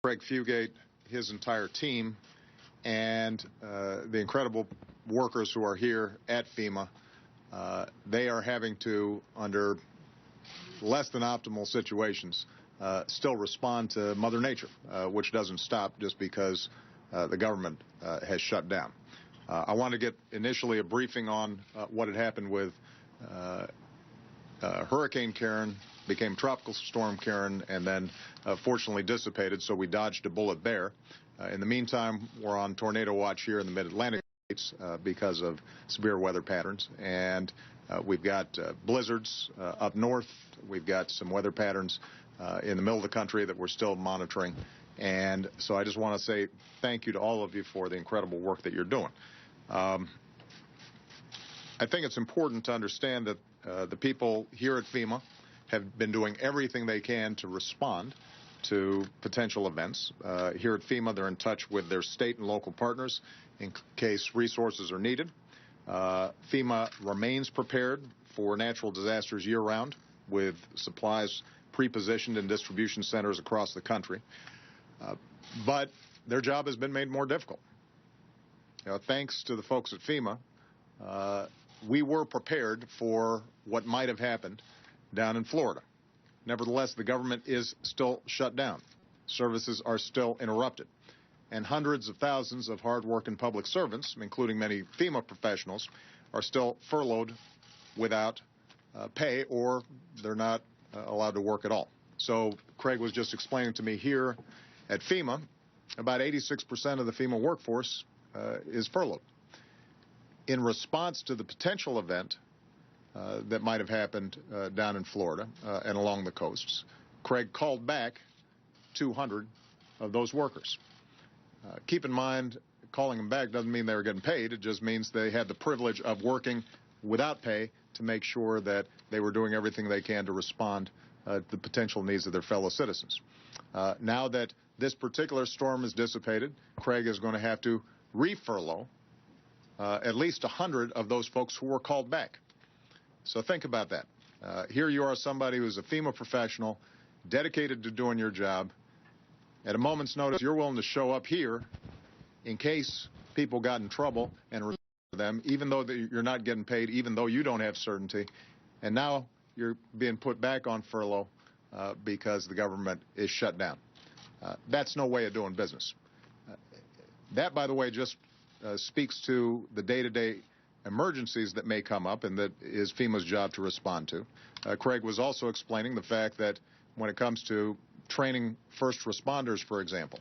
Craig Fugate, his entire team, and the incredible workers who are here at FEMA. They are having to, under less than optimal situations, still respond to Mother Nature, which doesn't stop just because the government has shut down. I want to get initially a briefing on what had happened with Hurricane Karen, became Tropical Storm Karen, and then fortunately dissipated, so we dodged a bullet there. In the meantime, we're on tornado watch here in the mid-Atlantic states because of severe weather patterns, and we've got blizzards up north. We've got some weather patterns in the middle of the country that we're still monitoring. And so I just want to say thank you to all of you for the incredible work that you're doing. I think it's important to understand that the people here at FEMA have been doing everything they can to respond to potential events. Here at FEMA, they're in touch with their state and local partners in case resources are needed. FEMA remains prepared for natural disasters year-round with supplies pre-positioned in distribution centers across the country. But their job has been made more difficult. Thanks to the folks at FEMA, we were prepared for what might have happened down in Florida. Nevertheless, the government is still shut down. Services are still interrupted. And hundreds of thousands of hard-working public servants, including many FEMA professionals, are still furloughed without pay, or they're not allowed to work at all. So Craig was just explaining to me here at FEMA, about 86% of the FEMA workforce is furloughed. In response to the potential event that might have happened down in Florida and along the coasts, Craig called back 200 of those workers. Keep in mind, calling them back doesn't mean they were getting paid. It just means they had the privilege of working without pay to make sure that they were doing everything they can to respond to the potential needs of their fellow citizens. Now that this particular storm is dissipated, Craig is going to have to re-furlough at least 100 of those folks who were called back. So think about that. Here you are, somebody who's a FEMA professional, dedicated to doing your job. At a moment's notice, you're willing to show up here in case people got in trouble and respond to them, even though you're not getting paid, even though you don't have certainty. And now you're being put back on furlough because the government is shut down. That's no way of doing business. That, by the way, just speaks to the day-to-day emergencies that may come up, and that is FEMA's job to respond to. Craig was also explaining the fact that when it comes to training first responders, for example,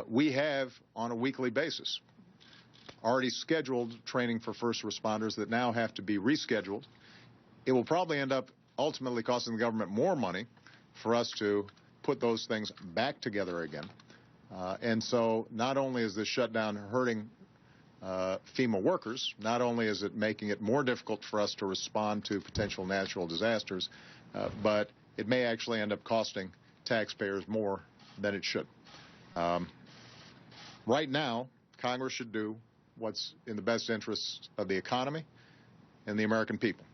we have on a weekly basis already scheduled training for first responders that now have to be rescheduled. It will probably end up ultimately costing the government more money for us to put those things back together again. And so not only is this shutdown hurting FEMA workers, not only is it making it more difficult for us to respond to potential natural disasters, but it may actually end up costing taxpayers more than it should. Right now, Congress should do what's in the best interests of the economy and the American people.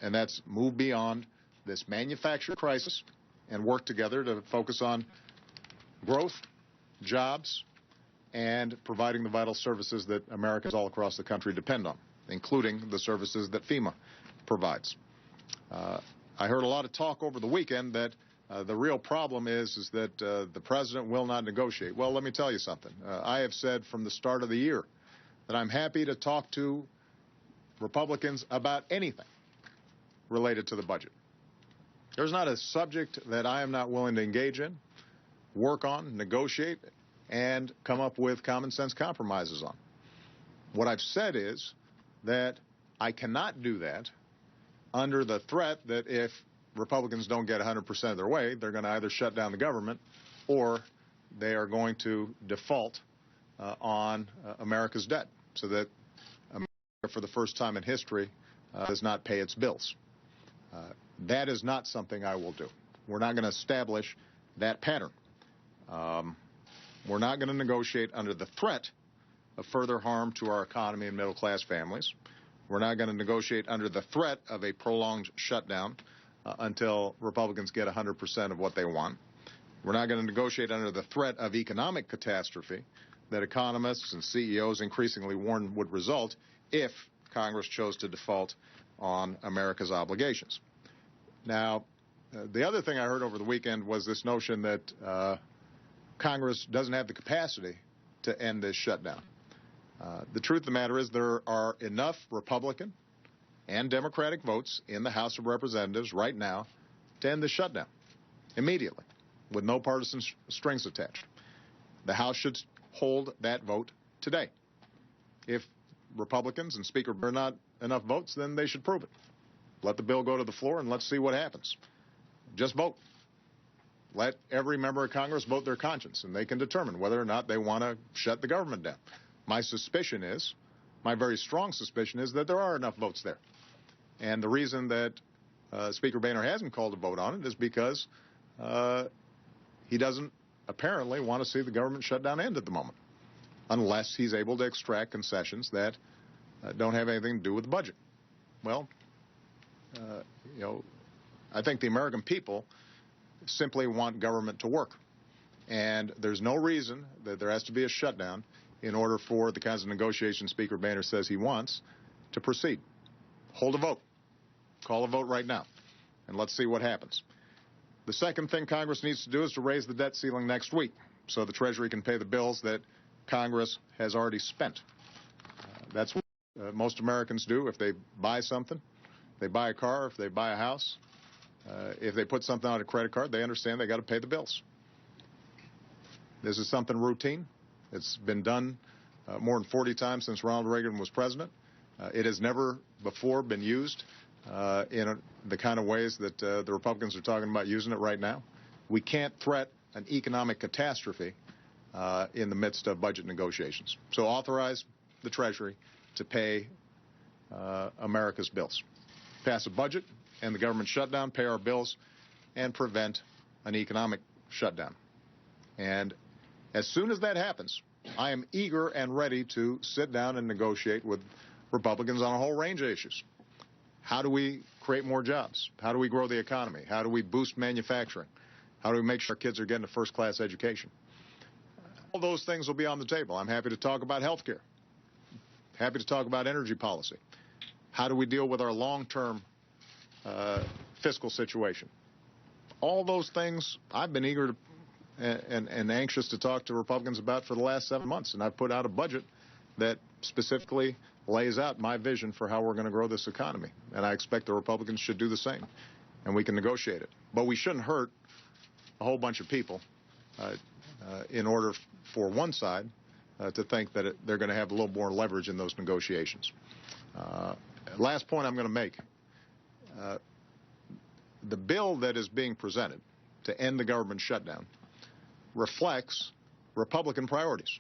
And that's move beyond this manufacturing crisis and work together to focus on growth, jobs, and providing the vital services that Americans all across the country depend on, including the services that FEMA provides. I heard a lot of talk over the weekend that the real problem is that the president will not negotiate. Well, let me tell you something. I have said from the start of the year that I'm happy to talk to Republicans about anything related to the budget. There's not a subject that I am not willing to engage in, work on, negotiate, and come up with common sense compromises on. What I've said is that I cannot do that under the threat that if Republicans don't get 100% of their way, they're going to either shut down the government or they are going to default on America's debt, so that America, for the first time in history, does not pay its bills. That is not something I will do. We're not going to establish that pattern. We're not going to negotiate under the threat of further harm to our economy and middle-class families. We're not going to negotiate under the threat of a prolonged shutdown until Republicans get 100% of what they want. We're not going to negotiate under the threat of economic catastrophe that economists and CEOs increasingly warn would result if Congress chose to default on America's obligations. Now, the other thing I heard over the weekend was this notion that Congress doesn't have the capacity to end this shutdown. The truth of the matter is there are enough Republican and Democratic votes in the House of Representatives right now to end the shutdown immediately with no partisan strings attached. The House should hold that vote today. If Republicans and Speaker are not enough votes, then they should prove it. Let the bill go to the floor and let's see what happens. Just vote. Let every member of Congress vote their conscience, and they can determine whether or not they want to shut the government down. My suspicion is, my very strong suspicion is that there are enough votes there. And the reason that Speaker Boehner hasn't called a vote on it is because he doesn't apparently want to see the government shutdown end at the moment, unless he's able to extract concessions that don't have anything to do with the budget. Well, I think the American people simply want government to work. And there's no reason that there has to be a shutdown in order for the kinds of negotiations Speaker Boehner says he wants to proceed. Hold a vote. Call a vote right now. And let's see what happens. The second thing Congress needs to do is to raise the debt ceiling next week so the Treasury can pay the bills that Congress has already spent. That's what most Americans do if they buy something. They buy a car, if they buy a house. If they put something on a credit card, they understand they got to pay the bills. This is something routine. It's been done more than 40 times since Ronald Reagan was president. It has never before been used in the kind of ways that the Republicans are talking about using it right now. We can't threat an economic catastrophe in the midst of budget negotiations. So authorize the Treasury to pay America's bills. Pass a budget, end the government shutdown, pay our bills, and prevent an economic shutdown. And as soon as that happens, I am eager and ready to sit down and negotiate with Republicans on a whole range of issues. How do we create more jobs? How do we grow the economy? How do we boost manufacturing? How do we make sure our kids are getting a first-class education? All those things will be on the table. I'm happy to talk about health care. Happy to talk about energy policy. How do we deal with our long-term fiscal situation? All those things I've been eager to and anxious to talk to Republicans about for the last 7 months, and I've put out a budget that specifically lays out my vision for how we're going to grow this economy, and I expect the Republicans should do the same, and we can negotiate it. But we shouldn't hurt a whole bunch of people in order for one side to think that they're going to have a little more leverage in those negotiations. Last point I'm going to make. The bill that is being presented to end the government shutdown reflects Republican priorities.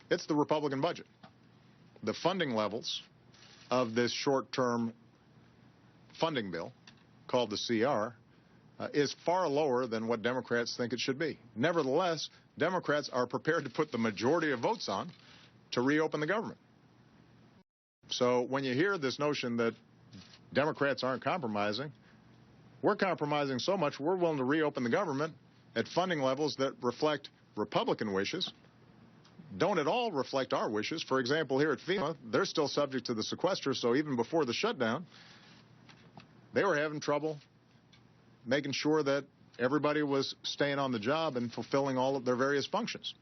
It's the Republican budget. The funding levels of this short-term funding bill, called the CR, is far lower than what Democrats think it should be. Nevertheless, Democrats are prepared to put the majority of votes on to reopen the government. So when you hear this notion that Democrats aren't compromising, we're compromising so much we're willing to reopen the government at funding levels that reflect Republican wishes, don't at all reflect our wishes. For example, here at FEMA, they're still subject to the sequester, so even before the shutdown, they were having trouble making sure that everybody was staying on the job and fulfilling all of their various functions.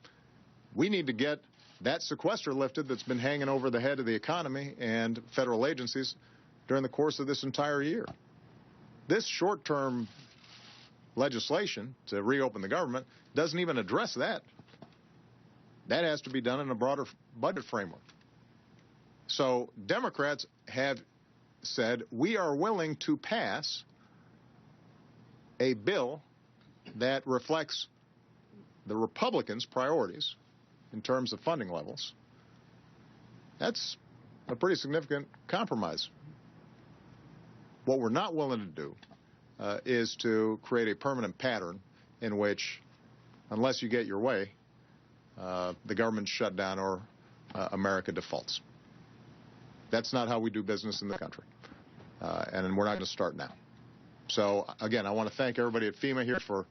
We need to get that sequester lifted that's been hanging over the head of the economy and federal agencies during the course of this entire year. This short-term legislation to reopen the government doesn't even address that. That has to be done in a broader budget framework. So Democrats have said we are willing to pass a bill that reflects the Republicans' priorities in terms of funding levels. That's a pretty significant compromise. What we're not willing to do is to create a permanent pattern in which, unless you get your way, the government shut down or America defaults. That's not how we do business in the country, and we're not going to start now. So, again, I want to thank everybody at FEMA here for